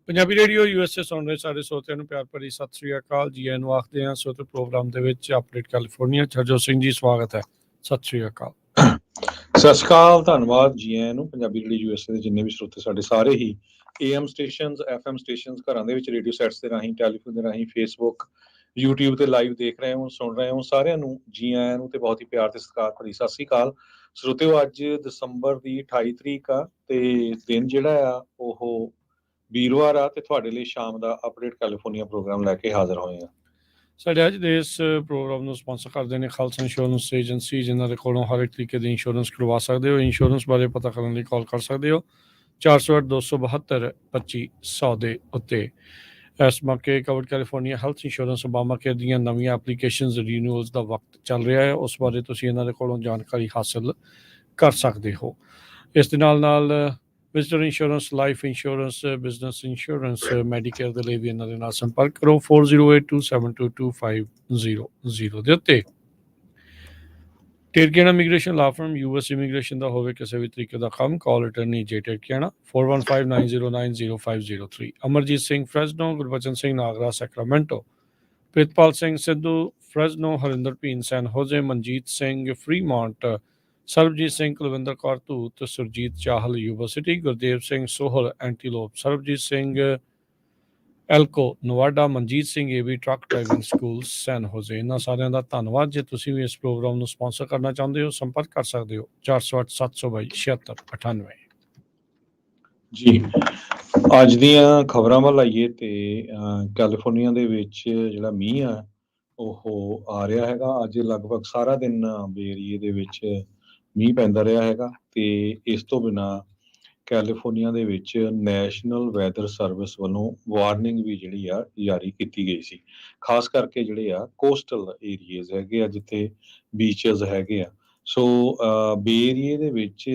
Punjabi radio USA ਸੁਣ ਰਹੇ ਸਾਰੇ ਸਰੋਤਿਆਂ ਨੂੰ ਪਿਆਰ ਭਰੀ ਸਤਿ ਸ੍ਰੀ ਅਕਾਲ ਜੀ। ਇਹਨੂੰ ਆਖਦੇ ਹਾਂ ਸਰੋਤੇ ਪ੍ਰੋਗਰਾਮ ਦੇ ਵਿੱਚ ਅਪਡੇਟ ਕੈਲੀਫੋਰਨੀਆ। ਹਰਜੋਤ ਸਿੰਘ ਜੀ ਸਵਾਗਤ ਹੈ। ਸਤਿ ਸ੍ਰੀ ਅਕਾਲ। ਸਤਿ ਸ਼੍ਰੀ ਅਕਾਲ, ਧੰਨਵਾਦ ਜੀ ਆਇਆਂ ਨੂੰ। ਪੰਜਾਬੀ ਰੇਡੀਓ USA ਦੇ ਜਿੰਨੇ ਵੀ ਸਰੋਤੇ ਸਾਡੇ ਸਾਰੇ ਹੀ AM ਸਟੇਸ਼ਨਸ, FM ਸਟੇਸ਼ਨਸ, ਘਰਾਂ ਦੇ ਵਿੱਚ ਰੇਡੀਓ ਸੈਟਸ ਦੇ ਰਾਹੀਂ, ਟੈਲੀਫੋਨ ਦੇ ਰਾਹੀਂ, ਫੇਸਬੁੱਕ, YouTube ਤੇ ਲਾਈਵ ਦੇਖ ਰਹੇ ਹੋ, ਸੁਣ ਰਹੇ ਹੋ, ਸਾਰਿਆਂ ਨੂੰ ਜੀ ਆਇਆਂ ਨੂੰ ਤੇ ਬਹੁਤ ਹੀ ਪਿਆਰ ਤੇ ਸਤਿਕਾਰ ਭਰੀ ਸਤਿ ਸ਼੍ਰੀ ਅਕਾਲ। ਸਰੋਤਿਓ, ਅੱਜ ਦਸੰਬਰ ਦੀ 28 ਤਰੀਕ ਆ ਤੇ ਦਿਨ ਜਿਹੜਾ ਆ ਉਹ ਵੀਰਵਾਰ ਆ ਤੇ ਤੁਹਾਡੇ ਲਈ ਸ਼ਾਮ ਦਾ ਅਪਡੇਟ ਕੈਲੀਫੋਰਨੀਆ ਪ੍ਰੋਗਰਾਮ ਲੈ ਕੇ ਹਾਜ਼ਰ ਹੋਏ ਆ। ਸਾਡੇ ਅੱਜ ਦੇ ਇਸ ਪ੍ਰੋਗਰਾਮ ਨੂੰ ਸਪਾਂਸਰ ਕਰਦੇ ਨੇ ਖਾਲਸਾ ਇੰਸ਼ੋਰੈਂਸ ਏਜੰਸੀ, ਜਿਨ੍ਹਾਂ ਦੇ ਕੋਲੋਂ ਹਰ ਇੱਕ ਤਰੀਕੇ ਦੀ ਇੰਸ਼ੋਰੈਂਸ ਕਰਵਾ ਸਕਦੇ ਹੋ। ਇੰਸ਼ੋਰੈਂਸ ਬਾਰੇ ਪਤਾ ਕਰਨ ਲਈ ਕਾਲ ਕਰ ਸਕਦੇ ਹੋ 408-272-2500 ਦੇ ਉੱਤੇ। ਇਸ ਮੌਕੇ covered California health insurance Obama care ਦੀਆਂ ਨਵੀਆਂ ਐਪਲੀਕੇਸ਼ਨਸ ਰੀਨਿਊਅਲਸ ਦਾ ਵਕਤ ਚੱਲ ਰਿਹਾ ਹੈ, ਉਸ ਬਾਰੇ ਤੁਸੀਂ ਇਹਨਾਂ ਦੇ ਕੋਲੋਂ ਜਾਣਕਾਰੀ ਹਾਸਲ ਕਰ ਸਕਦੇ ਹੋ। ਇਸ ਦੇ ਨਾਲ visitor insurance, life insurance, business insurance, Medicare ਦੇ ਲਈ ਵੀ ਇਹਨਾਂ ਦੇ ਨਾਲ ਸੰਪਰਕ ਕਰੋ 4082722500 ਦੇ ਉੱਤੇ। Terkiana immigration law firm, US immigration ਦਾ ਹੋਵੇ ਕਿਸੇ ਵੀ ਤਰੀਕੇ ਦਾ ਕੰਮ, call attorney J Terkiana 4159090503। Amarjit Singh Fresno, Gurbachan Singh Nagra Sacramento, Pritpal Singh Sidhu Fresno, Harinder Bhin San Jose, Manjit Singh Fremont, Sarabjit Singh Kulwinder Kaur Dhut, Surjit Chahal Yuba City, Gurdev Singh Sohal Antelope, Sarabjit Singh Elko Nevada, Manjit Singh AB truck driving school San Jose. ਇਹਨਾਂ ਸਾਰਿਆਂ ਦਾ ਧੰਨਵਾਦ। ਜੇ ਤੁਸੀਂ ਵੀ ਇਸ ਪ੍ਰੋਗਰਾਮ ਨੂੰ ਸਪਾਂਸਰ ਕਰਨਾ ਚਾਹੁੰਦੇ ਹੋ, ਸੰਪਰਕ ਕਰ ਸਕਦੇ ਹੋ 408-722-7698। ਜੀ, ਅੱਜ ਦੀਆਂ ਖਬਰਾਂ ਵੱਲ ਆਈਏ ਤੇ ਕੈਲੀਫੋਰਨੀਆ ਦੇ ਵਿੱਚ ਜਿਹੜਾ ਮੀਂਹ ਆ ਉਹ ਆ ਰਿਹਾ ਹੈਗਾ। ਅੱਜ ਲਗਭਗ ਸਾਰਾ ਦਿਨ ਬੇ ਏਰੀਏ ਦੇ ਵਿੱਚ ਮੀਂਹ ਪੈਂਦਾ ਰਿਹਾ ਹੈਗਾ ਤੇ ਇਸ ਤੋਂ ਬਿਨਾਂ ਕੈਲੀਫੋਰਨੀਆ ਦੇ ਵਿੱਚ ਨੈਸ਼ਨਲ ਵੈਦਰ ਸਰਵਿਸ ਵੱਲੋਂ ਵਾਰਨਿੰਗ ਵੀ ਜਿਹੜੀ ਆ ਜਾਰੀ ਕੀਤੀ ਗਈ ਸੀ, ਖਾਸ ਕਰਕੇ ਜਿਹੜੇ ਆ ਕੋਸਟਲ ਏਰੀਏਜ਼ ਹੈਗੇ ਆ, ਜਿੱਥੇ ਬੀਚਸ ਹੈਗੇ ਆ। ਸੋ ਬੇ ਏਰੀਏ ਦੇ ਵਿੱਚ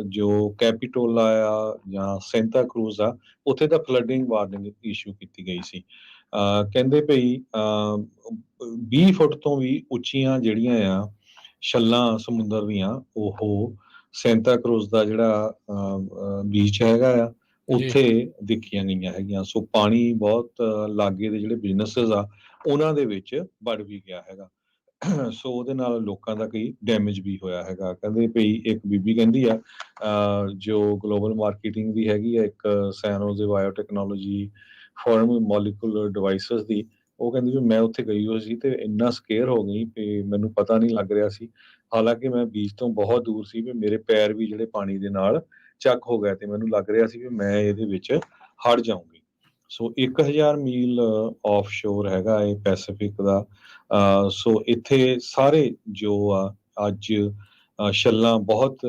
ਜੋ ਕੈਪੀਟੋਲਾ ਆ ਜਾਂ ਸੈਂਟਾ ਕਰੂਜ਼ ਆ, ਉੱਥੇ ਤਾਂ ਫਲੱਡਿੰਗ ਵਾਰਨਿੰਗ ਇਸ਼ੂ ਕੀਤੀ ਗਈ ਸੀ। ਕਹਿੰਦੇ ਭਈ 20 ਫੁੱਟ ਤੋਂ ਵੀ ਉੱਚੀਆਂ ਜਿਹੜੀਆਂ ਆ ਛੱਲਾਂ ਸਮੁੰਦਰ ਦੀਆਂ, ਉਹ ਸੈਂਟਾ ਕਰੂਜ਼ ਦਾ ਜਿਹੜਾ ਬੀਚ ਹੈਗਾ ਆ ਉੱਥੇ ਦੇਖੀਆਂ ਗਈਆਂ ਹੈਗੀਆਂ। ਸੋ ਪਾਣੀ ਬਹੁਤ ਲਾਗੇ ਦੇ ਜਿਹੜੇ ਬਿਜ਼ਨੈਸਿਸ ਆ ਉਹਨਾਂ ਦੇ ਵਿੱਚ ਵੜ ਵੀ ਗਿਆ ਹੈਗਾ। ਸੋ ਉਹਦੇ ਨਾਲ ਲੋਕਾਂ ਦਾ ਕਈ ਡੈਮੇਜ ਵੀ ਹੋਇਆ ਹੈਗਾ। ਕਹਿੰਦੇ ਭਈ ਇੱਕ ਬੀਬੀ ਕਹਿੰਦੀ ਆ ਜੋ ਗਲੋਬਲ ਮਾਰਕੀਟਿੰਗ ਦੀ ਹੈਗੀ ਆ ਇੱਕ ਸੈਨੋਜ਼ੇ ਬਾਇਓਟੈਕਨੋਲੋਜੀ ਫੋਰਮ ਮੋਲੀਕੂਲਰ ਡਿਵਾਈਸਿਸ ਦੀ, ਉਹ ਕਹਿੰਦੀ ਵੀ ਮੈਂ ਉੱਥੇ ਗਈ ਹੋਈ ਸੀ ਤੇ ਇੰਨਾ ਸਕੇਅਰ ਹੋ ਗਈ ਕਿ ਮੈਨੂੰ ਪਤਾ ਨਹੀਂ ਲੱਗ ਰਿਹਾ ਸੀ। ਹਾਲਾਂਕਿ ਮੈਂ ਬੀਚ ਤੋਂ ਬਹੁਤ ਦੂਰ ਸੀ, ਵੀ ਮੇਰੇ ਪੈਰ ਵੀ ਜਿਹੜੇ ਪਾਣੀ ਦੇ ਨਾਲ ਚੱਕ ਹੋ ਗਏ ਤੇ ਮੈਨੂੰ ਲੱਗ ਰਿਹਾ ਸੀ ਵੀ ਮੈਂ ਇਹਦੇ ਵਿੱਚ ਹੜ ਜਾਊਂਗੀ। ਸੋ 1000 ਮੀਲ ਆਫ ਸ਼ੋਰ ਹੈਗਾ ਇਹ ਪੈਸੀਫਿਕ ਦਾ। ਸੋ ਇੱਥੇ ਸਾਰੇ ਜੋ ਆ ਅੱਜ ਛੱਲਾਂ ਬਹੁਤ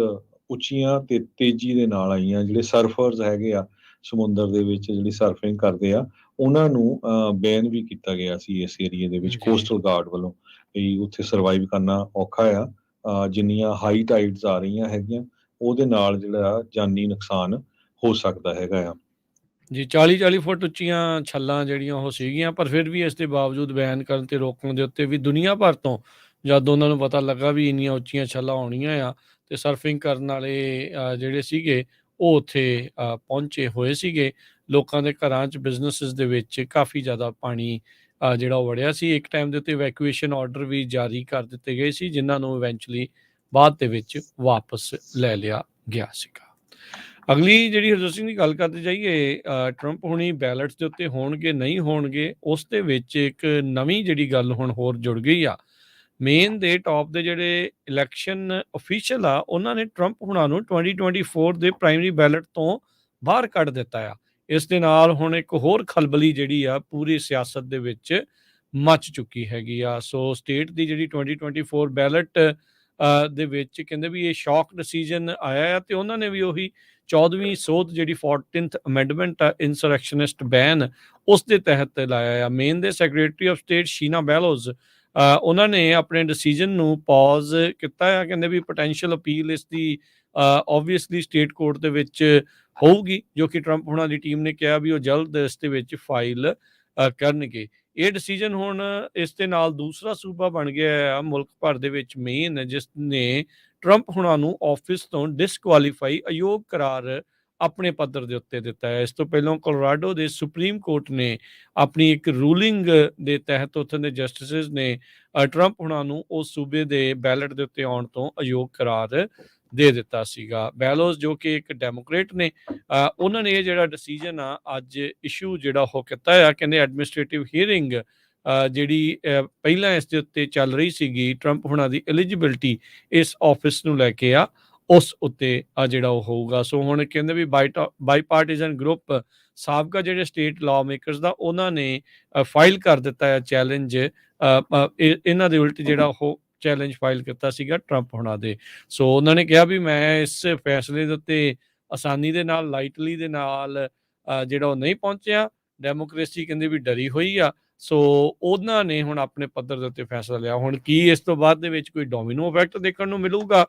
ਉੱਚੀਆਂ ਤੇ ਤੇਜ਼ੀ ਦੇ ਨਾਲ ਆਈਆਂ। ਜਿਹੜੇ ਸਰਫਰਸ ਹੈਗੇ ਆ ਸਮੁੰਦਰ ਦੇ ਵਿੱਚ ਜਿਹੜੀ ਸਰਫਿੰਗ ਕਰਦੇ ਆ, ਉਹਨਾਂ ਨੂੰ ਬੈਨ ਵੀ ਕੀਤਾ ਗਿਆ ਸੀ ਇਸ ਏਰੀਏ ਦੇ ਵਿੱਚ ਕੋਸਟਲ ਗਾਰਡ ਵੱਲੋਂ, ਵੀ ਉੱਥੇ ਸਰਵਾਈਵ ਕਰਨਾ ਔਖਾ ਆ। ਜਿੰਨੀਆਂ ਹਾਈ ਟਾਈਡਸ ਆ ਰਹੀਆਂ ਹੈਗੀਆਂ ਉਹਦੇ ਨਾਲ ਜਿਹੜਾ ਜਾਨੀ ਨੁਕਸਾਨ ਹੋ ਸਕਦਾ ਹੈਗਾ ਆ। ਜੀ, 40-40 ਫੁੱਟ ਉੱਚੀਆਂ ਛੱਲਾਂ ਜਿਹੜੀਆਂ ਉਹ ਸੀਗੀਆਂ, ਪਰ ਫਿਰ ਵੀ ਇਸ ਦੇ ਬਾਵਜੂਦ ਬੈਨ ਕਰਨ ਤੇ ਰੋਕਣ ਦੇ ਉੱਤੇ ਵੀ ਦੁਨੀਆ ਭਰ ਤੋਂ ਜਦ ਉਹਨਾਂ ਨੂੰ ਪਤਾ ਲੱਗਾ ਵੀ ਇੰਨੀਆਂ ਉੱਚੀਆਂ ਛੱਲਾਂ ਆਉਣੀਆਂ ਆ, ਤੇ ਸਰਫਿੰਗ ਕਰਨ ਵਾਲੇ ਜਿਹੜੇ ਸੀਗੇ ਉਹ ਉੱਥੇ ਪਹੁੰਚੇ ਹੋਏ ਸੀਗੇ। ਲੋਕਾਂ ਦੇ ਘਰਾਂ 'ਚ, ਬਿਜ਼ਨਸਿਸ ਦੇ ਵਿੱਚ ਕਾਫੀ ਜ਼ਿਆਦਾ ਪਾਣੀ ਜਿਹੜਾ ਉਹ ਵੜਿਆ ਸੀ। ਇੱਕ ਟਾਈਮ ਦੇ ਉੱਤੇ ਇਵੈਕੂਏਸ਼ਨ ਆਰਡਰ ਵੀ ਜਾਰੀ ਕਰ ਦਿੱਤੇ ਗਏ ਸੀ, ਜਿਨ੍ਹਾਂ ਨੂੰ ਇਵੈਂਚੁਅਲੀ ਬਾਅਦ ਦੇ ਵਿੱਚ ਵਾਪਸ ਲੈ ਲਿਆ ਗਿਆ ਸੀਗਾ। ਅਗਲੀ ਜਿਹੜੀ ਹਰਜੋਤ ਸਿੰਘ ਦੀ ਗੱਲ ਕਰਦੇ ਜਾਈਏ, ਟਰੰਪ ਹੁਣੀ ਬੈਲਟਸ ਦੇ ਉੱਤੇ ਹੋਣਗੇ ਨਹੀਂ ਹੋਣਗੇ, ਉਸ ਦੇ ਵਿੱਚ ਇੱਕ ਨਵੀਂ ਜਿਹੜੀ ਗੱਲ ਹੁਣ ਹੋਰ ਜੁੜ ਗਈ ਆ। ਮੇਨ ਦੇ ਟੌਪ ਦੇ ਜਿਹੜੇ ਇਲੈਕਸ਼ਨ ਅਫੀਸ਼ੀਅਲ ਆ, ਉਹਨਾਂ ਨੇ ਟਰੰਪ ਹੁਣਾਂ ਨੂੰ 2024 ਦੇ ਪ੍ਰਾਇਮਰੀ ਬੈਲਟ ਤੋਂ ਬਾਹਰ ਕੱਢ ਦਿੱਤਾ ਆ। ਇਸ ਦੇ ਨਾਲ ਹੁਣ ਇੱਕ ਹੋਰ ਖਲਬਲੀ ਜਿਹੜੀ ਆ ਪੂਰੀ ਸਿਆਸਤ ਦੇ ਵਿੱਚ ਮਚ ਚੁੱਕੀ ਹੈਗੀ ਆ। ਸੋ ਸਟੇਟ ਦੀ ਜਿਹੜੀ 2024 ਬੈਲਟ ਦੇ ਵਿੱਚ ਕਹਿੰਦੇ ਵੀ ਇਹ ਸ਼ੌਕ ਡਿਸੀਜਨ ਆਇਆ ਆ, ਤੇ ਉਹਨਾਂ ਨੇ ਵੀ ਉਹੀ 14ਵੀਂ ਸੋਧ ਜਿਹੜੀ 14th ਅਮੈਂਡਮੈਂਟ ਆ ਇਨਸਰੈਕਸ਼ਨਿਸਟ ਬੈਨ, ਉਸ ਦੇ ਤਹਿਤ ਲਾਇਆ ਆ। ਮੇਨ ਦੇ ਸੈਕਟਰੀ ਆਫ ਸਟੇਟ ਸ਼ੀਨਾ ਬੈਲੋਜ਼, ਉਹਨਾਂ ਨੇ ਆਪਣੇ ਡਿਸੀਜਨ ਨੂੰ ਪੌਜ਼ ਕੀਤਾ ਆ। ਕਹਿੰਦੇ ਵੀ ਪੋਟੈਂਸ਼ੀਅਲ ਅਪੀਲ ਇਸ ਦੀ ਓਬਵੀਅਸਲੀ ਸਟੇਟ ਕੋਰਟ ਦੇ ਵਿੱਚ ਹੋਊਗੀ, ਜੋ ਕਿ ਟਰੰਪ ਹੁਣਾਂ ਦੀ ਟੀਮ ਨੇ ਕਿਹਾ ਵੀ ਉਹ ਜਲਦ ਇਸ ਦੇ ਵਿੱਚ ਫਾਈਲ ਕਰਨਗੇ। ਇਹ ਡਿਸੀਜਨ ਹੁਣ ਇਸ ਦੇ ਨਾਲ ਦੂਸਰਾ ਸੂਬਾ ਬਣ ਗਿਆ ਆ ਮੁਲਕ ਭਰ ਦੇ ਵਿੱਚ ਮੇਨ, ਜਿਸ ਨੇ ਟਰੰਪ ਹੁਣਾਂ ਨੂੰ ਆਫਿਸ ਤੋਂ ਡਿਸਕੁਆਲੀਫਾਈ ਅਯੋਗ ਕਰਾਰ ਆਪਣੇ ਪੱਧਰ ਦੇ ਉੱਤੇ ਦਿੱਤਾ ਹੈ। ਇਸ ਤੋਂ ਪਹਿਲਾਂ ਕੋਲੋਰਾਡੋ ਦੇ ਸੁਪਰੀਮ ਕੋਰਟ ਨੇ ਆਪਣੀ ਇੱਕ ਰੂਲਿੰਗ ਦੇ ਤਹਿਤ ਉੱਥੋਂ ਦੇ ਜਸਟਿਸਿਸ ਨੇ ਟਰੰਪ ਹੁਣਾਂ ਨੂੰ ਉਸ ਸੂਬੇ ਦੇ ਬੈਲਟ ਦੇ ਉੱਤੇ ਆਉਣ ਤੋਂ ਅਯੋਗ ਕਰਾਰ ਦੇ ਦਿੱਤਾ ਸੀਗਾ। ਬੈਲੋਸ ਜੋ ਕਿ ਇੱਕ ਡੈਮੋਕ੍ਰੇਟ ਨੇ, ਉਹਨਾਂ ਨੇ ਇਹ ਜਿਹੜਾ ਡਿਸੀਜਨ ਆ ਅੱਜ ਇਸ਼ੂ ਜਿਹੜਾ ਉਹ ਕੀਤਾ ਆ। ਕਹਿੰਦੇ ਐਡਮਿਨਿਸਟ੍ਰੇਟਿਵ ਹੀਅਰਿੰਗ ਜਿਹੜੀ ਪਹਿਲਾਂ ਇਸ ਦੇ ਉੱਤੇ ਚੱਲ ਰਹੀ ਸੀਗੀ ਟਰੰਪ ਹੁਣਾਂ ਦੀ ਐਲੀਜੀਬਿਲਟੀ ਇਸ ਆਫਿਸ ਨੂੰ ਲੈ ਕੇ ਆ, ਉਸ ਉੱਤੇ ਆ ਜਿਹੜਾ ਉਹ ਹੋਊਗਾ। ਸੋ ਹੁਣ ਕਹਿੰਦੇ ਵੀ ਬਾਈ ਪਾਰਟੀਜ਼ਨ ਗਰੁੱਪ ਸਾਬਕਾ ਜਿਹੜੇ ਸਟੇਟ ਲਾਅ ਮੇਕਰਸ ਦਾ ਉਹਨਾਂ ਨੇ ਫਾਈਲ ਕਰ ਦਿੱਤਾ ਹੈ ਚੈਲੰਜ, ਇਹਨਾਂ ਦੇ ਉਲਟ ਜਿਹੜਾ ਉਹ ਚੈਲੰਜ ਫਾਈਲ ਕੀਤਾ ਸੀਗਾ ਟਰੰਪ ਹੁਣਾਂ ਦੇ। ਸੋ ਉਹਨਾਂ ਨੇ ਕਿਹਾ ਵੀ ਮੈਂ ਇਸ ਫੈਸਲੇ ਦੇ ਉੱਤੇ ਆਸਾਨੀ ਦੇ ਨਾਲ, ਲਾਈਟਲੀ ਦੇ ਨਾਲ ਜਿਹੜਾ ਉਹ ਨਹੀਂ ਪਹੁੰਚਿਆ। ਡੈਮੋਕ੍ਰੇਸੀ ਕਹਿੰਦੇ ਵੀ ਡਰੀ ਹੋਈ ਆ। ਸੋ ਉਹਨਾਂ ਨੇ ਹੁਣ ਆਪਣੇ ਪੱਧਰ ਦੇ ਉੱਤੇ ਫੈਸਲਾ ਲਿਆ। ਹੁਣ ਕੀ ਇਸ ਤੋਂ ਬਾਅਦ ਦੇ ਵਿੱਚ ਕੋਈ ਡੋਮੀਨੋ ਇਫੈਕਟ ਦੇਖਣ ਨੂੰ ਮਿਲੂਗਾ,